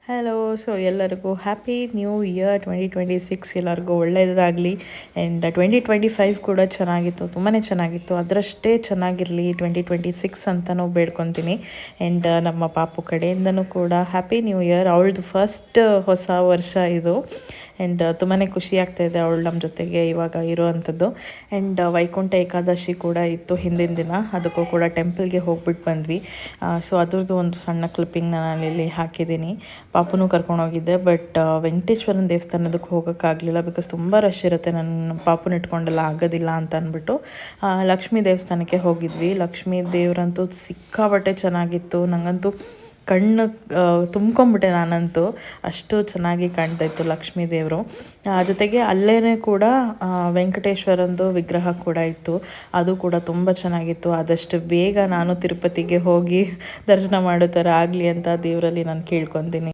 Hello. So ಎಲ್ಲರಿಗೂ happy new year 2026. ಎಲ್ಲರಿಗೂ ಒಳ್ಳೆಯದಾಗಲಿ. ಆ್ಯಂಡ್ 2025 ಕೂಡ ಚೆನ್ನಾಗಿತ್ತು, ತುಂಬಾ ಚೆನ್ನಾಗಿತ್ತು. ಅದರಷ್ಟೇ ಚೆನ್ನಾಗಿರಲಿ 2026 ಅಂತಲೂ ಬೇಡ್ಕೊತೀನಿ. ಆ್ಯಂಡ್ ನಮ್ಮ ಪಾಪು ಕಡೆಯಿಂದನೂ ಕೂಡ ಹ್ಯಾಪಿ ನ್ಯೂ ಇಯರ್. ಅವಳದು ಫಸ್ಟ್ ಹೊಸ ವರ್ಷ ಇದು. ಆ್ಯಂಡ್ ತುಂಬಾ ಖುಷಿ ಆಗ್ತಾಯಿದೆ ಅವಳು ನಮ್ಮ ಜೊತೆಗೆ ಇವಾಗ ಇರೋವಂಥದ್ದು. ಆ್ಯಂಡ್ ವೈಕುಂಠ ಏಕಾದಶಿ ಕೂಡ ಇತ್ತು ಹಿಂದಿನ ದಿನ, ಅದಕ್ಕೂ ಕೂಡ ಟೆಂಪಲ್ಗೆ ಹೋಗ್ಬಿಟ್ಟು ಬಂದ್ವಿ. ಸೊ ಅದ್ರದ್ದು ಒಂದು ಸಣ್ಣ ಕ್ಲಿಪ್ಪಿಂಗ್ ನಾನು ಇಲ್ಲಿ ಹಾಕಿದ್ದೀನಿ. ಪಾಪುನೂ ಕರ್ಕೊಂಡೋಗಿದ್ದೆ, ಬಟ್ ವೆಂಕಟೇಶ್ವರನ ದೇವಸ್ಥಾನದಕ್ಕೆ ಹೋಗೋಕ್ಕಾಗಲಿಲ್ಲ, ಬಿಕಾಸ್ ತುಂಬ ರಶ್ ಇರುತ್ತೆ, ನನ್ನ ಪಾಪುನ ಇಟ್ಕೊಂಡೆಲ್ಲ ಆಗೋದಿಲ್ಲ ಅಂತ ಅಂದ್ಬಿಟ್ಟು ಲಕ್ಷ್ಮೀ ದೇವಸ್ಥಾನಕ್ಕೆ ಹೋಗಿದ್ವಿ. ಲಕ್ಷ್ಮೀ ದೇವರಂತೂ ಸಿಕ್ಕಾಪಟ್ಟೆ ಚೆನ್ನಾಗಿತ್ತು. ನನಗಂತೂ ಕಣ್ಣು ತುಂಬ್ಕೊಂಬಿಟ್ಟೆ ನಾನಂತೂ, ಅಷ್ಟು ಚೆನ್ನಾಗಿ ಕಾಣ್ತಾ ಇತ್ತು ಲಕ್ಷ್ಮೀ ದೇವರು. ಜೊತೆಗೆ ಅಲ್ಲೇ ಕೂಡ ವೆಂಕಟೇಶ್ವರಂದು ವಿಗ್ರಹ ಕೂಡ ಇತ್ತು, ಅದು ಕೂಡ ತುಂಬ ಚೆನ್ನಾಗಿತ್ತು. ಆದಷ್ಟು ಬೇಗ ನಾನು ತಿರುಪತಿಗೆ ಹೋಗಿ ದರ್ಶನ ಮಾಡೋ ಥರ ಆಗಲಿ ಅಂತ ದೇವರಲ್ಲಿ ನಾನು ಕೇಳ್ಕೊತೀನಿ.